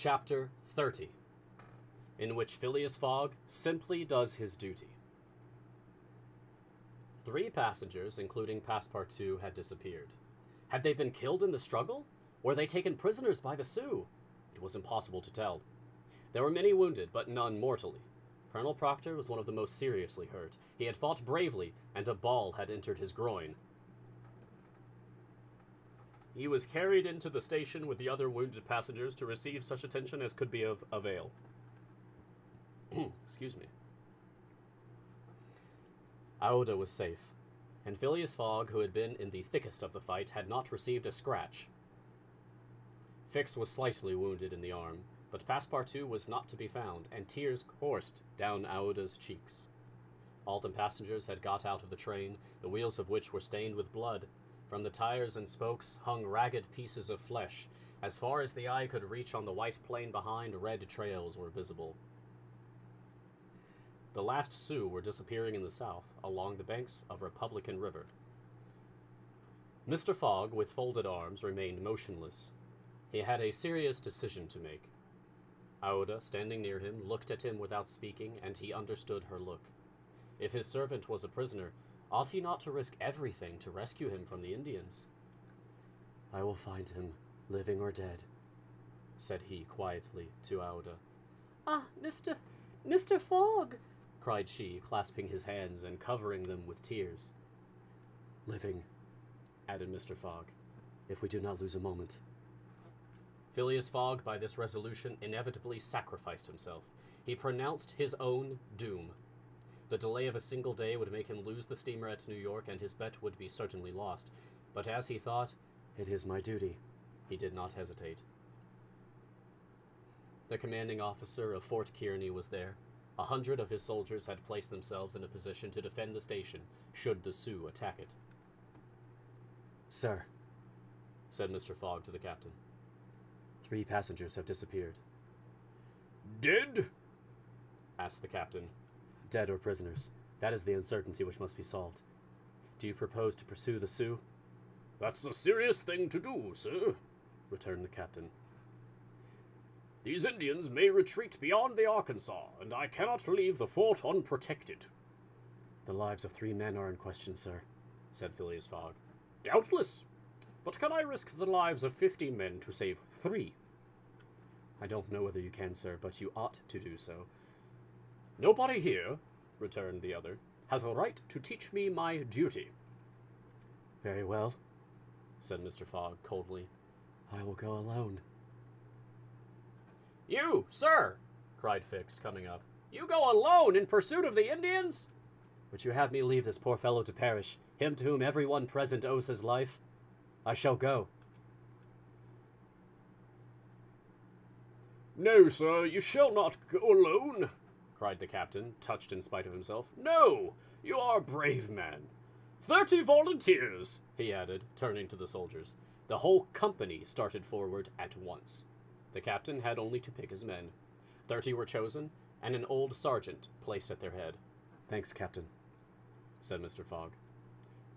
Chapter 30, in which Phileas Fogg simply does his duty. 3 passengers, including Passepartout, had disappeared. Had they been killed in the struggle? Were they taken prisoners by the Sioux? It was impossible to tell. There were many wounded, but none mortally. Colonel Proctor was one of the most seriously hurt. He had fought bravely, and a ball had entered his groin. He was carried into the station with the other wounded passengers to receive such attention as could be of avail. Excuse me. Aouda was safe, and Phileas Fogg, who had been in the thickest of the fight, had not received a scratch. Fix was slightly wounded in the arm, but Passepartout was not to be found, and tears coursed down Aouda's cheeks. All the passengers had got out of the train, the wheels of which were stained with blood. From the tires and spokes hung ragged pieces of flesh. As far as the eye could reach on the white plain behind, red trails were visible. The last Sioux were disappearing in the south, along the banks of Republican River. Mr. Fogg, with folded arms, remained motionless. He had a serious decision to make. Aouda, standing near him, looked at him without speaking, and he understood her look. If his servant was a prisoner, ought he not to risk everything to rescue him from the Indians? "I will find him, living or dead," said he quietly to Aouda. "Ah, Mr. Fogg!" cried she, clasping his hands and covering them with tears. "Living," added Mr. Fogg, "if we do not lose a moment." Phileas Fogg, by this resolution, inevitably sacrificed himself. He pronounced his own doom. The delay of a single day would make him lose the steamer at New York, and his bet would be certainly lost. But as he thought, "It is my duty," he did not hesitate. The commanding officer of Fort Kearny was there. 100 of his soldiers had placed themselves in a position to defend the station, should the Sioux attack it. "Sir," said Mr. Fogg to the captain, 3 passengers have disappeared." "Dead?" asked the captain. "Dead or prisoners. That is the uncertainty which must be solved. Do you propose to pursue the Sioux?" "That's a serious thing to do, sir," returned the captain. "These Indians may retreat beyond the Arkansas, and I cannot leave the fort unprotected." "The lives of 3 men are in question, sir," said Phileas Fogg. "Doubtless. But can I risk the lives of 50 men to save 3? "I don't know whether you can, sir, but you ought to do so." "Nobody here," returned the other, "has a right to teach me my duty." "Very well," said Mr. Fogg coldly. "I will go alone." "You, sir!" cried Fix, coming up. "You go alone in pursuit of the Indians?" "Would you have me leave this poor fellow to perish, him to whom every one present owes his life? I shall go." "No, sir, you shall not go alone," cried the captain, touched in spite of himself. "No, you are a brave man. 30 volunteers," he added, turning to the soldiers. The whole company started forward at once. The captain had only to pick his men. 30 were chosen, and an old sergeant placed at their head. "Thanks, Captain," said Mr. Fogg.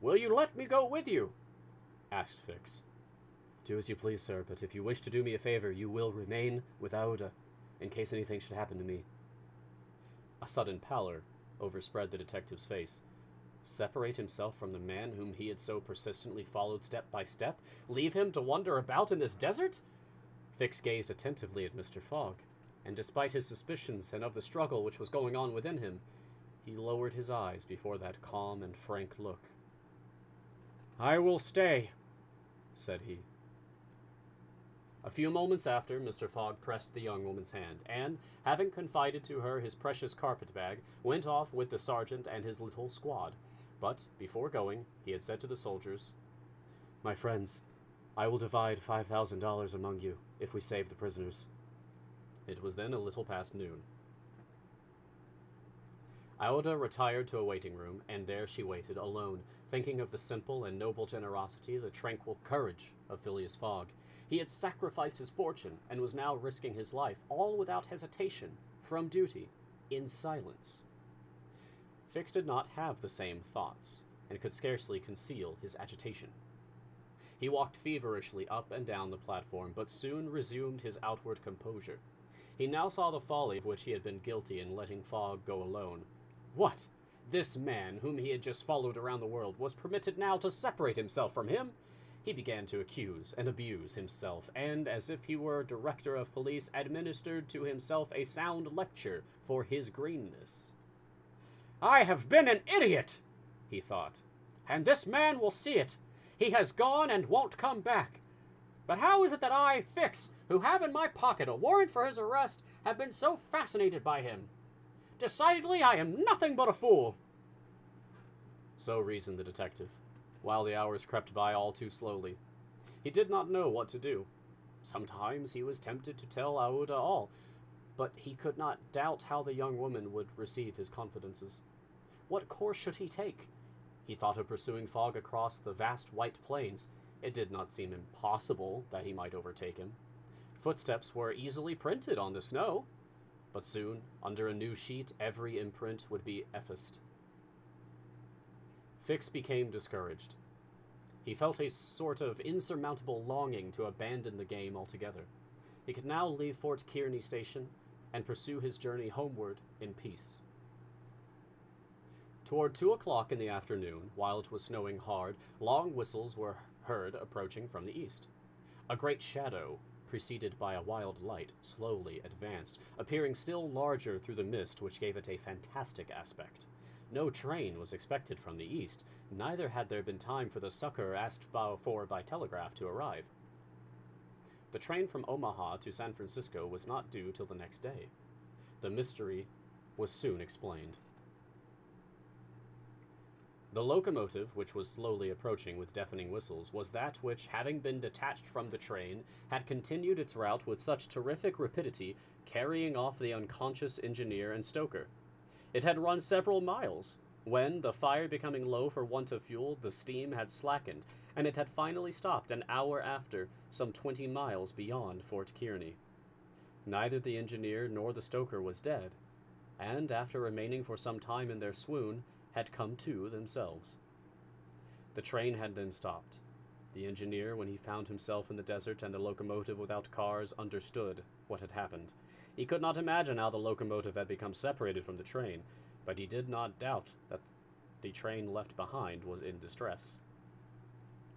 "Will you let me go with you?" asked Fix. "Do as you please, sir, but if you wish to do me a favor, you will remain with Aouda, in case anything should happen to me." A sudden pallor overspread the detective's face. Separate himself from the man whom he had so persistently followed step by step? Leave him to wander about in this desert? Fix gazed attentively at Mr. Fogg, and despite his suspicions and of the struggle which was going on within him, he lowered his eyes before that calm and frank look. "I will stay," said he. A few moments after, Mr. Fogg pressed the young woman's hand, and, having confided to her his precious carpet-bag, went off with the sergeant and his little squad. But, before going, he had said to the soldiers, "My friends, I will divide $5,000 among you, if we save the prisoners." It was then a little past noon. Aouda retired to a waiting room, and there she waited, alone, thinking of the simple and noble generosity, the tranquil courage of Phileas Fogg. He had sacrificed his fortune, and was now risking his life, all without hesitation, from duty, in silence. Fix did not have the same thoughts, and could scarcely conceal his agitation. He walked feverishly up and down the platform, but soon resumed his outward composure. He now saw the folly of which he had been guilty in letting Fogg go alone. What? This man, whom he had just followed around the world, was permitted now to separate himself from him? He began to accuse and abuse himself, and, as if he were director of police, administered to himself a sound lecture for his greenness. "I have been an idiot," he thought, "and this man will see it. He has gone and won't come back. But how is it that I, Fix, who have in my pocket a warrant for his arrest, have been so fascinated by him? Decidedly, I am nothing but a fool." So reasoned the detective, while the hours crept by all too slowly. He did not know what to do. Sometimes he was tempted to tell Aouda all, but he could not doubt how the young woman would receive his confidences. What course should he take? He thought of pursuing Fogg across the vast white plains. It did not seem impossible that he might overtake him. Footsteps were easily printed on the snow, but soon, under a new sheet, every imprint would be effaced. Fix became discouraged. He felt a sort of insurmountable longing to abandon the game altogether. He could now leave Fort Kearney Station and pursue his journey homeward in peace. Toward 2 o'clock in the afternoon, while it was snowing hard, long whistles were heard approaching from the east. A great shadow, preceded by a wild light, slowly advanced, appearing still larger through the mist, which gave it a fantastic aspect. No train was expected from the east, neither had there been time for the succor asked for by telegraph to arrive. The train from Omaha to San Francisco was not due till the next day. The mystery was soon explained. The locomotive, which was slowly approaching with deafening whistles, was that which, having been detached from the train, had continued its route with such terrific rapidity, carrying off the unconscious engineer and stoker. It had run several miles, when, the fire becoming low for want of fuel, the steam had slackened, and it had finally stopped an hour after, some 20 miles beyond Fort Kearney. Neither the engineer nor the stoker was dead, and, after remaining for some time in their swoon, had come to themselves. The train had then stopped. The engineer, when he found himself in the desert and the locomotive without cars, understood what had happened. He could not imagine how the locomotive had become separated from the train, but he did not doubt that the train left behind was in distress.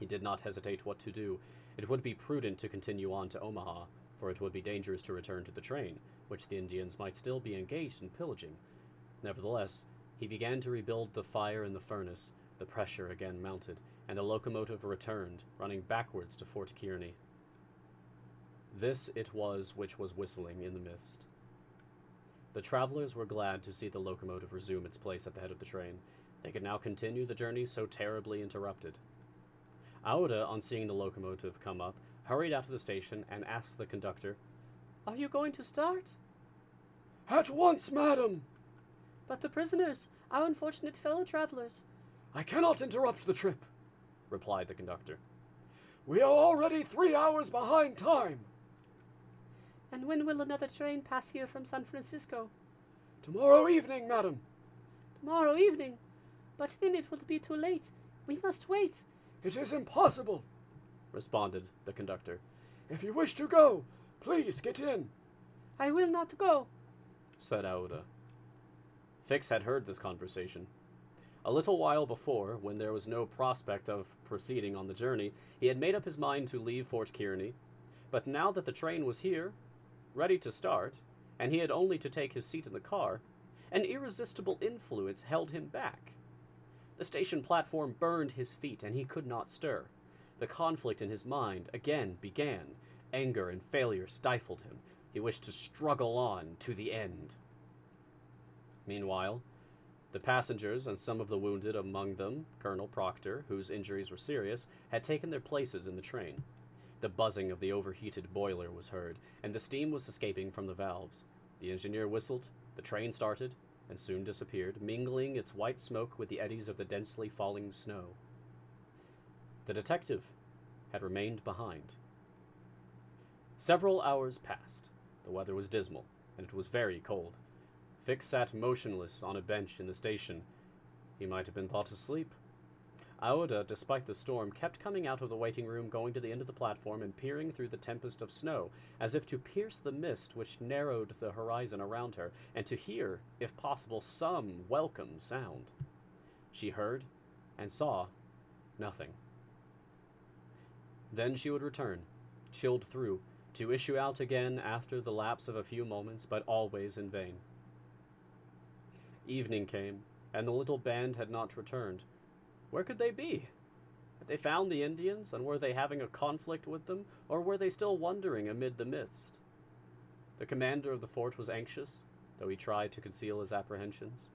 He did not hesitate what to do. It would be prudent to continue on to Omaha, for it would be dangerous to return to the train, which the Indians might still be engaged in pillaging. Nevertheless, he began to rebuild the fire in the furnace. The pressure again mounted, and the locomotive returned, running backwards to Fort Kearney. This it was which was whistling in the mist. The travelers were glad to see the locomotive resume its place at the head of the train. They could now continue the journey so terribly interrupted. Aouda, on seeing the locomotive come up, hurried out of the station and asked the conductor, "Are you going to start?" "At once, madam." "But the prisoners, our unfortunate fellow travelers." "I cannot interrupt the trip," replied the conductor. "We are already 3 hours behind time." "And when will another train pass here from San Francisco?" "Tomorrow evening, madam." "Tomorrow evening? But then it will be too late. We must wait." "It is impossible," responded the conductor. "If you wish to go, please get in." "I will not go," said Aouda. Fix had heard this conversation. A little while before, when there was no prospect of proceeding on the journey, he had made up his mind to leave Fort Kearney, but now that the train was here, ready to start, and he had only to take his seat in the car, an irresistible influence held him back. The station platform burned his feet, and he could not stir. The conflict in his mind again began. Anger and failure stifled him. He wished to struggle on to the end. Meanwhile, the passengers and some of the wounded, among them Colonel Proctor, whose injuries were serious, had taken their places in the train. The buzzing of the overheated boiler was heard, and the steam was escaping from the valves. The engineer whistled, the train started, and soon disappeared, mingling its white smoke with the eddies of the densely falling snow. The detective had remained behind. Several hours passed. The weather was dismal, and it was very cold. Fix sat motionless on a bench in the station. He might have been thought asleep. Aoda, despite the storm, kept coming out of the waiting room, going to the end of the platform, and peering through the tempest of snow, as if to pierce the mist which narrowed the horizon around her, and to hear, if possible, some welcome sound. She heard and saw nothing. Then she would return, chilled through, to issue out again after the lapse of a few moments, but always in vain. Evening came, and the little band had not returned. Where could they be? Had they found the Indians, and were they having a conflict with them, or were they still wandering amid the mist? The commander of the fort was anxious, though he tried to conceal his apprehensions.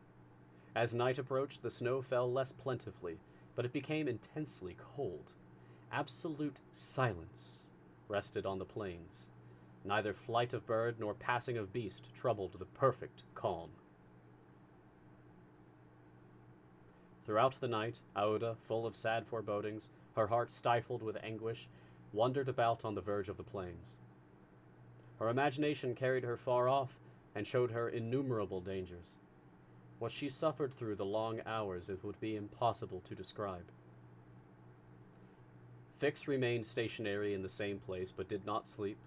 As night approached, the snow fell less plentifully, but it became intensely cold. Absolute silence rested on the plains. Neither flight of bird nor passing of beast troubled the perfect calm. Throughout the night, Aoda, full of sad forebodings, her heart stifled with anguish, wandered about on the verge of the plains. Her imagination carried her far off and showed her innumerable dangers. What she suffered through the long hours it would be impossible to describe. Fix remained stationary in the same place, but did not sleep.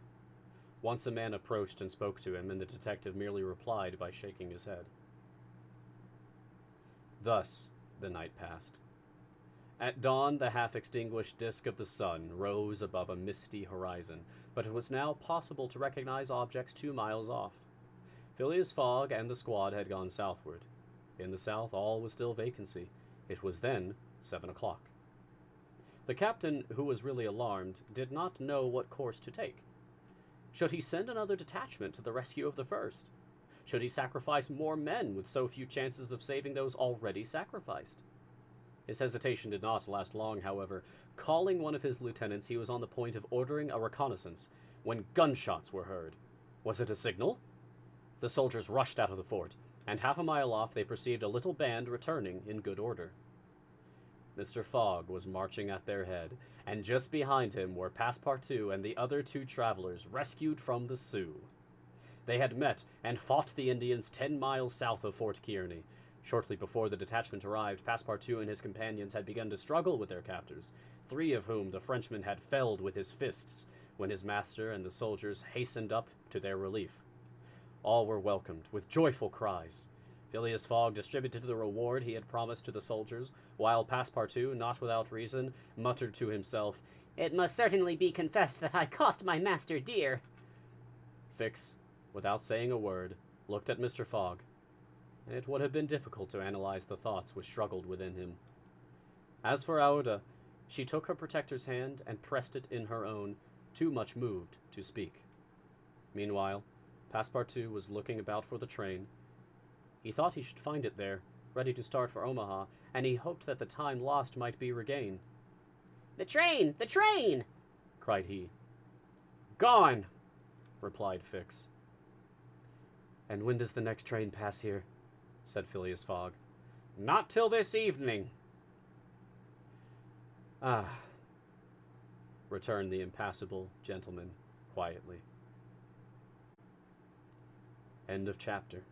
Once a man approached and spoke to him, and the detective merely replied by shaking his head. Thus the night passed. At dawn, the half-extinguished disk of the sun rose above a misty horizon, but it was now possible to recognize objects 2 miles off. Phileas Fogg and the squad had gone southward. In the south, all was still vacancy. It was then 7 o'clock. The captain, who was really alarmed, did not know what course to take. Should he send another detachment to the rescue of the first? Should he sacrifice more men with so few chances of saving those already sacrificed? His hesitation did not last long, however. Calling one of his lieutenants, he was on the point of ordering a reconnaissance when gunshots were heard. Was it a signal? The soldiers rushed out of the fort, and 1/2 mile off they perceived a little band returning in good order. Mr. Fogg was marching at their head, and just behind him were Passepartout and the other 2 travelers rescued from the Sioux. They had met and fought the Indians 10 miles south of Fort Kearney. Shortly before the detachment arrived, Passepartout and his companions had begun to struggle with their captors, 3 of whom the Frenchman had felled with his fists, when his master and the soldiers hastened up to their relief. All were welcomed with joyful cries. Phileas Fogg distributed the reward he had promised to the soldiers, while Passepartout, not without reason, muttered to himself, It must certainly be confessed that I cost my master dear. Fix, without saying a word, looked at Mr. Fogg, and it would have been difficult to analyze the thoughts which struggled within him. As for Aoda, she took her protector's hand and pressed it in her own, too much moved to speak. Meanwhile, Passepartout was looking about for the train. He thought he should find it there, ready to start for Omaha, and he hoped that the time lost might be regained. The train! The train! Cried he. Gone! Replied Fix. And when does the next train pass here? Said Phileas Fogg. Not till this evening. Ah, returned the impassible gentleman quietly. End of chapter.